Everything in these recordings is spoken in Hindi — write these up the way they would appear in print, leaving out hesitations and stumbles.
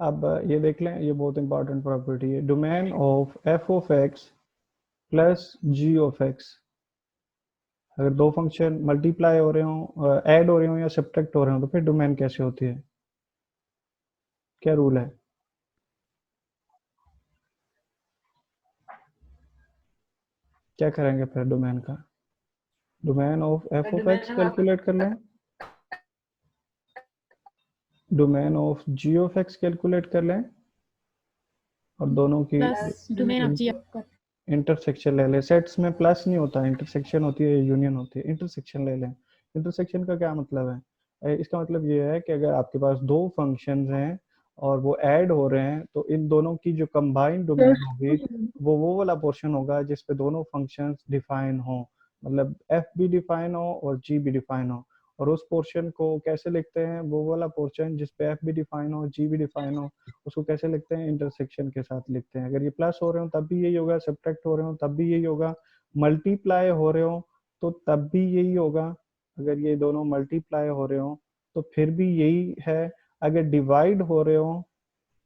अब ये देख लें, ये बहुत इंपॉर्टेंट प्रॉपर्टी है। Domain of f of x plus g of x, अगर दो फंक्शन मल्टीप्लाई हो रहे हो, ऐड हो रहे हो या सब्ट्रैक्ट हो रहे हो, तो फिर डोमेन कैसे होती है, क्या रूल है? क्या करेंगे फिर डोमेन का? Domain of f of x calculate कर लें, domain of g of x calculate कर लें, और दोनों की plus domain of g of intersection ले लें। सेट्स में प्लस नहीं होता, इंटरसेक्शन होती है, यूनियन होती है। इंटरसेक्शन ले लें। इंटरसेक्शन का क्या मतलब है? इसका मतलब ये है कि अगर आपके पास दो फंक्शंस हैं और वो ऐड हो रहे हैं, तो इन दोनों की जो कंबाइंड डोमेन होगी वो वाला पोर्शन होगा जिसपे दोनों फंक्शंस डिफाइन हो, मतलब एफ भी डिफाइन हो और जी भी डिफाइन हो। और उस पोर्शन को कैसे लिखते हैं? वो वाला पोर्शन जिसपे एफ भी डिफाइन हो, जी भी डिफाइन हो, उसको कैसे लिखते हैं? इंटरसेक्शन के साथ लिखते हैं। अगर ये प्लस हो रहे हो तब भी यही होगा, सब्ट्रैक्ट हो रहे हो तब भी यही होगा, मल्टीप्लाई हो रहे हो तो तब भी यही होगा। अगर ये दोनों मल्टीप्लाई हो रहे हो तो फिर भी यही है। अगर डिवाइड हो रहे हो,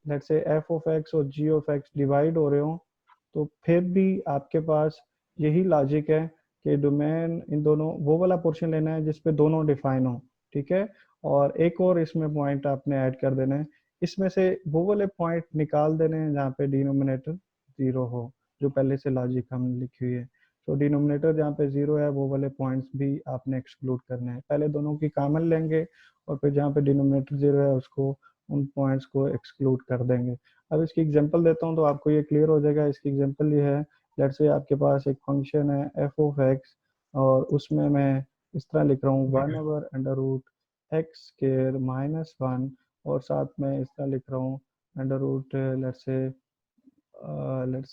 let's say F of x और जी ऑफ एक्स डिवाइड हो रहे हो, तो फिर भी आपके पास यही लॉजिक है कि डोमेन इन दोनों वो वाला पोर्शन लेना है जिसपे दोनों डिफाइन हो। ठीक है। और एक और इसमें पॉइंट आपने ऐड कर देना है, इसमें से वो वाले पॉइंट निकाल देने हैं जहाँ पे डिनोमिनेटर जीरो हो, जो पहले से लॉजिक हमने लिखी हुई है। तो डिनोमिनेटर जहाँ पे जीरो है वो वाले पॉइंट्स भी आपने एक्सक्लूड करने हैं। पहले दोनों की कॉमन लेंगे और फिर जहाँ पे डिनोमिनेटर जीरो है उसको, उन पॉइंट्स को एक्सक्लूड कर देंगे। अब इसकी एग्जांपल देता हूँ तो आपको ये क्लियर हो जाएगा। इसकी एग्जांपल ये है, लेट्स से आपके पास एक फंक्शन है एफ ऑफ एक्स, और उसमें मैं इस तरह लिख रहा हूँ 1/√x² - 1, और साथ में इस तरह लिख रहा हूँ under root let's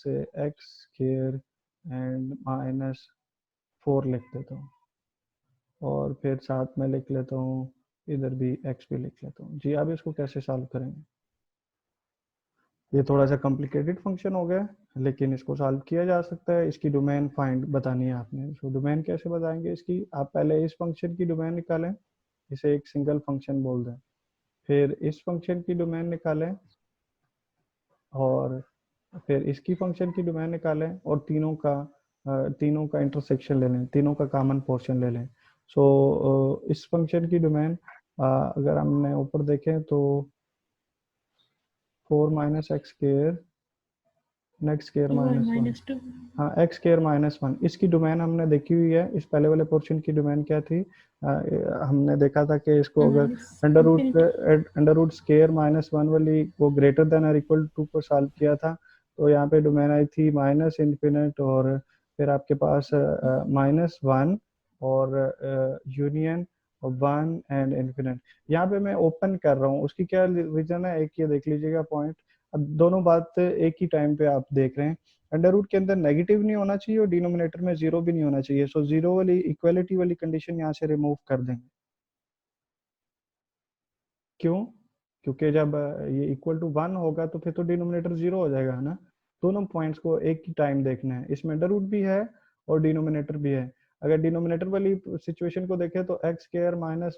say x² and -4 लिख देता हूँ, और फिर साथ में लिख लेता हूँ इधर भी x भी लिख लेता हूँ। जी, अब इसको कैसे सॉल्व करेंगे? ये थोड़ा सा कॉम्प्लिकेटेड फंक्शन हो गया, लेकिन इसको सॉल्व किया जा सकता है। इसकी डोमेन फाइंड बतानी है आपने। तो डोमेन कैसे बताएंगे इसकी? आप पहले इस फंक्शन की डोमेन निकालें, इसे एक सिंगल फंक्शन बोल दें। फिर इस फंक्शन की डोमेन निकालें, और फिर इसकी फंक्शन की डोमेन निकालें, और तीनों का इंटरसेक्शन ले लें, तीनों का कॉमन पोर्शन ले लें। सो इस फंक्शन की डोमेन अगर हमने ऊपर देखें तो 4 - x², नेक्स्ट स्केयर -1, -2 हाँ x²-1, इसकी डोमेन हमने देखी हुई है। इस पहले वाले पोर्शन की डोमेन क्या थी? हमने देखा था कि इसको अगर इंफिनिटी अंडर रूट स्केयर -1 वाली वो ग्रेटर देन और इक्वल टू को सॉल्व किया था, तो यहाँ पे डोमेन आई थी -∞, और फिर आपके पास -1 और यूनियन 1 एंड इन्फिनिट। यहाँ पे मैं ओपन कर रहा हूँ, उसकी क्या रीजन है? एक ये देख लीजिएगा पॉइंट। अब दोनों बात एक ही टाइम पे आप देख रहे हैं। अंडर रूट के अंदर नेगेटिव नहीं होना चाहिए और डिनोमिनेटर में जीरो भी नहीं होना चाहिए। सो जीरो वाली इक्वलिटी वाली कंडीशन यहाँ से रिमूव कर देंगे। क्यों? क्योंकि जब ये इक्वल टू 1 होगा तो फिर तो डिनोमिनेटर जीरो हो जाएगा, है ना। दोनों पॉइंट्स को एक ही टाइम देखना है। इसमें अंडर रूट भी है और डिनोमिनेटर भी है। अगर डिनोमिनेटर वाली सिचुएशन को देखें तो x²-1 =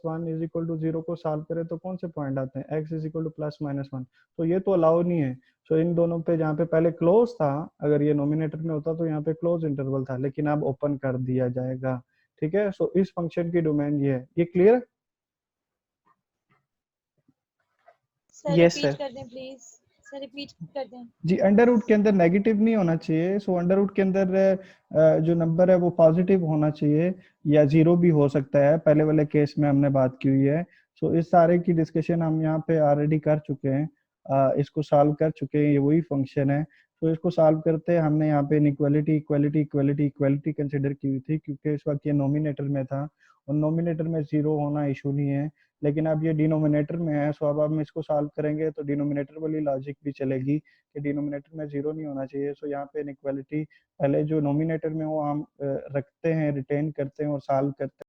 0 को सॉल्व करें तो कौन से पॉइंट आते हैं? x = +-1, तो ये तो अलाउ नहीं है। सो इन दोनों पे जहाँ पे पहले क्लोज था, अगर ये नोमिनेटर में होता तो यहाँ पे क्लोज इंटरवल था, लेकिन अब ओपन कर दिया जाएगा। ठीक है। सो इस फंक्शन की डोमेन ये है। ये clear? Sir yes repeat sir. कर दें प्लीज, सर रिपीट कर दें। जी, अंडर रूट के अंदर नेगेटिव नहीं होना चाहिए। सो अंडर रूट के अंदर जो नंबर है वो पॉजिटिव होना चाहिए, या जीरो भी हो सकता है। पहले वाले केस में हमने बात की हुई है। सो इस सारे की डिस्कशन हम यहाँ पे ऑलरेडी कर चुके हैं, इसको सॉल्व कर चुके हैं। ये वही फंक्शन है। तो इसको सॉल्व करते हमने यहाँ पे equality equality equality equality consider की हुई थी, क्योंकि इस वक्त ये नोमिनेटर में था, और नोमिनेटर में जीरो होना इशू नहीं है। लेकिन अब ये डिनोमिनेटर में है, सो अब हम इसको सॉल्व करेंगे तो डिनोमिनेटर वाली लॉजिक भी चलेगी कि डिनोमिनेटर में जीरो नहीं होना चाहिए। सो यहाँ पे इनइक्वालिटी पहले जो नोमिनेटर में वो हम रखते हैं, रिटेन करते हैं और सॉल्व करते हैं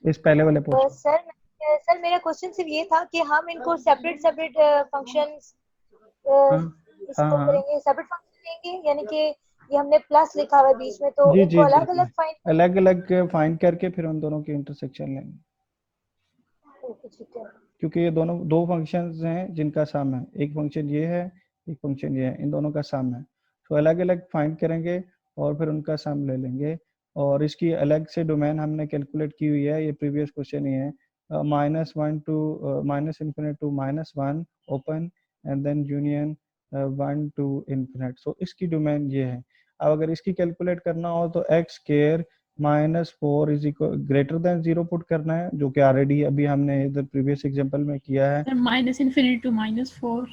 इस पहले वाले पोर्शन। सर मेरा क्वेश्चन सिर्फ ये था कि हम इनको सेपरेट सेपरेट फंक्शंस हाँ हाँ इसको हाँ। करेंगे, सेपरेट फंक्शन लेंगे, यानी कि ये हमने प्लस लिखा हुआ है बीच में, तो जी इनको जी जी अलग जी, अलग फाइंड। अलग अलग फाइंड करके फिर उन दोनों की इंटरसेक्शन लेंगे। ओके ठीक है। क्योंकि ये दोनों दो फंक्शंस हैं जिनका सम है, एक फंक्शन ये है, एक फंक्शन ये है, इन दोनों का सम है। तो अलग अलग फाइंड करेंगे और फिर उनका सम ले लेंगे, और इसकी अलग से डोमेन हमने कैलकुलेट की हुई है, ये प्रीवियस क्वेश्चन ही है, -1 to -infinite to -1 open and then union 1 to infinite. So इसकी डोमेन ये है। अब अगर इसकी कैलकुलेट करना हो तो x square -4 is equal greater than 0 put करना है, जो कि ऑलरेडी अभी हमने इधर प्रीवियस एग्जांपल में किया है। सर -इन्फिनिटी टू -4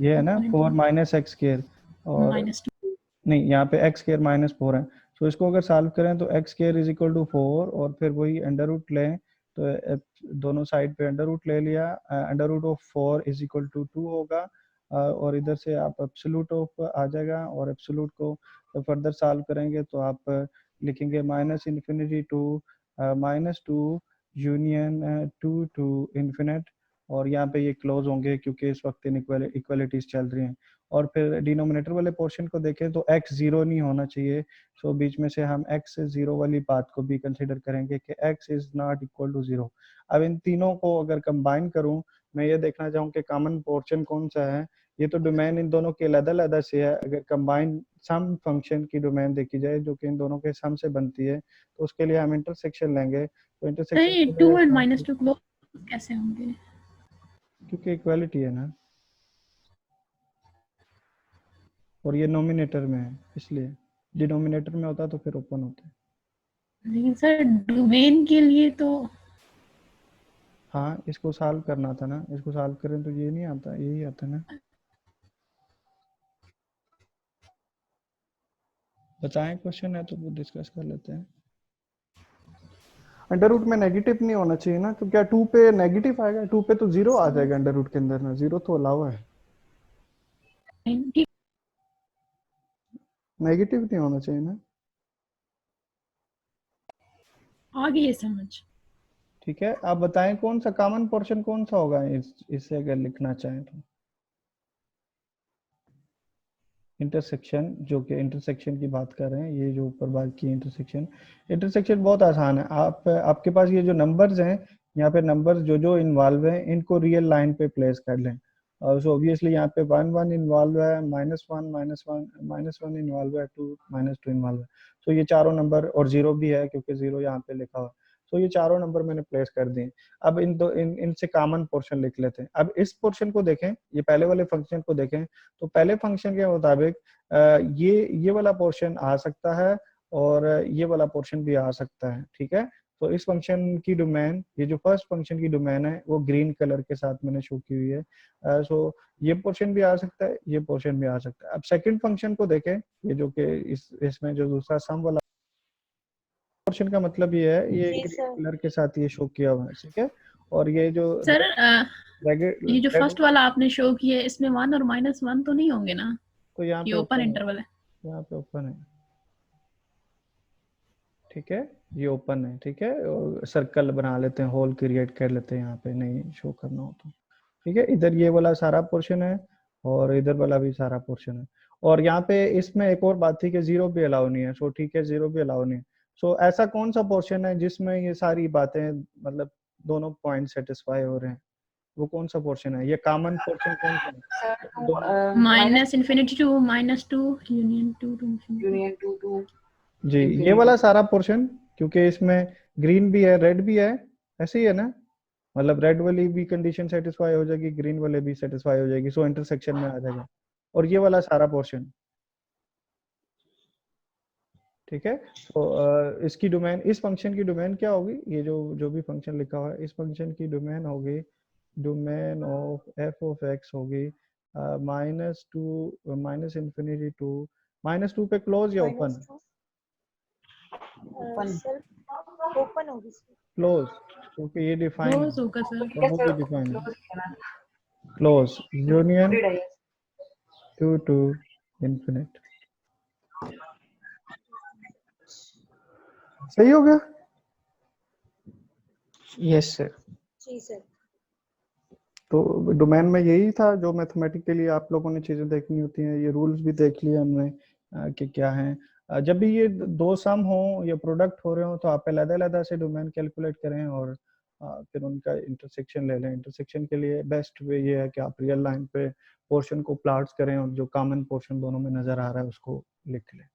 ये है ना 4 माइनस एक्स स्क्वायर, और -2 नहीं यहाँ पे x स्क्वायर -4 है। तो इसको अगर सॉल्व करें तो x square is equal to 4 और फिर वही अंडर रूट लें, तो दोनों साइड पे अंडर रूट ले लिया, under root of 4 is equal to 2 होगा, और इधर से आप एब्सोल्यूट ऑफ आ जाएगा, और एब्सोल्यूट को फर्दर सॉल्व करेंगे तो आप लिखेंगे -infinity to -2 union 2 to infinite, और यहाँ पे ये क्लोज होंगे क्योंकि इस वक्त इक्वलिटीज चल रही हैं। और फिर डिनोमिनेटर वाले पोर्शन को देखें तो x 0 नहीं होना चाहिए, सो बीच में से हम x 0 वाली बात को भी कंसीडर करेंगे कि x is not equal to 0। अब इन तीनों को अगर कंबाइन करूं, मैं ये देखना चाहूँ कि कॉमन पोर्शन कौन सा है। ये तो डोमेन इन दोनों के अलग-अलग से है, अगर कंबाइन सम फंक्शन की डोमेन देखी जाए जो कि इन दोनों के सम से बनती है, तो उसके लिए हम इंटरसेक्शन लेंगे। तो इंटरसेक्शन नहीं, 2 एंड -2 क्लोज कैसे होंगे? क्योंकि इक्वालिटी है ना, और ये नोमिनेटर में है, इसलिए डिनोमिनेटर में होता तो फिर ओपन होता। लेकिन सर डोमेन के लिए तो हाँ, इसको सॉल्व करना था ना, इसको सॉल्व करें तो ये नहीं आता, यही आता ना। बताएं, क्वेश्चन है तो वो डिस्कस कर लेते हैं। अंडर रूट में नेगेटिव नहीं होना चाहिए ना, तो क्या 2 पे नेगेटिव आएगा? 2 पे तो 0 आ जाएगा अंडर रूट के अंदर ना, 0 तो अलाउ है, ठीक नेगेटिव नहीं होना चाहिए ना। आ गई है समझ। ठीक है, आप बताएं कौन सा कॉमन पोर्शन कौन सा होगा इससे अगर लिखना चाहें तो। इंटरसेक्शन, जो कि इंटरसेक्शन की बात कर रहे हैं, ये जो ऊपर बात की इंटरसेक्शन, इंटरसेक्शन बहुत आसान है। आपके पास ये जो नंबर्स हैं, यहाँ पे नंबर्स जो जो इन्वॉल्व हैं इनको रियल लाइन पे प्लेस कर लें। और सो ऑब्वियसली यहाँ पे 1 1 इन्वॉल्व है, -1 इन्वॉल्व है, 2 -2 इन्वॉल्व है। तो ये चारों नंबर, और 0 भी है क्योंकि 0 यहाँ पे लिखा हुआ है। तो ये चारों नंबर मैंने प्लेस कर दिए। अब इनसे कॉमन पोर्शन लिख लेते हैं। अब इस पोर्शन को देखें, ये पहले वाले फंक्शन को देखें, तो पहले फंक्शन के मुताबिक ये वाला पोर्शन आ सकता है और ये वाला पोर्शन भी आ सकता है। ठीक है, तो इस फंक्शन की डोमेन, ये जो फर्स्ट फंक्शन की डोमेन है वो ग्रीन कलर के साथ मैंने शो की हुई है। सो ये पोर्शन भी आ सकता है, ये पोर्शन भी आ सकता है। अब सेकंड फंक्शन को देखें, ये जो कि इसमें जो दूसरा सम वाला पोर्शन का मतलब ये है, ये जी ग्रीन सर। कलर के साथ ये शो किया हुआ है। ठीक है, और ये जो सर ये जो रेड, फर्स्ट वाला आपने शो किया है इसमें 1 और -1 तो नहीं होंगे ना? तो यहाँ ये पे ओपन ओपन है, इंटरवल है। यहाँ पे ओपन है। ठीक है, ये ओपन है। ठीक है, सर्कल बना लेते हैं, होल क्रिएट कर लेते हैं यहाँ पे, नहीं शो करना हो तो। ठीक है, इधर ये वाला सारा पोर्शन है और इधर वाला भी सारा पोर्शन है। और यहाँ पे इसमें एक और बात थी कि 0 भी अलाउ नहीं है। सो ठीक है, 0 भी अलाउ नहीं है। सो ऐसा कौन सा पोर्शन है जिसमें ये सारी बातें, मतलब दोनों पॉइंट सेटिस्फाई हो रहे हैं, वो कौन सा पोर्शन है? ये कॉमन पोर्शन कौन सा है? दोनों -infinity to -2 union 2 to infinity. जी, ये वाला सारा पोर्शन, क्योंकि इसमें ग्रीन भी है, रेड भी है, ऐसे ही है ना, मतलब रेड वाली भी कंडीशन सेटिस्फाई हो जाएगी, ग्रीन वाले भी सेटिस्फाई हो जाएगी, सो इंटरसेक्शन में आ जाएगा। और ये वाला सारा पोर्शन, ठीक है। तो इसकी डोमेन, इस फंक्शन की डोमेन क्या होगी? ये जो जो भी फंक्शन लिखा हुआ है, इस फंक्शन की डोमेन होगी, डोमेन ऑफ f(x) होगी -2 -इन्फिनिटी टू -2 पे क्लोज या ओपन? सर ओपन होगी सर। क्लोज, क्योंकि ये डिफाइन क्लोज है, होगा सर। तो वो भी डिफाइन है। Close union 2 to infinite. सही हो गया? Yes sir. जी सर। तो डोमेन में यही था जो मैथमेटिकली आप लोगों ने चीजें देखनी होती हैं। ये रूल्स भी देख लिए हमने कि क्या है। जब भी ये दो सम हो या प्रोडक्ट हो रहे हो तो आप अलग अलग से डोमेन कैलकुलेट करें, और फिर उनका इंटरसेक्शन ले लें। इंटरसेक्शन के लिए बेस्ट वे ये है कि आप रियल लाइन पे पोर्शन को प्लॉट्स करें और जो कॉमन पोर्शन दोनों में नज़र आ रहा है उसको लिख लें।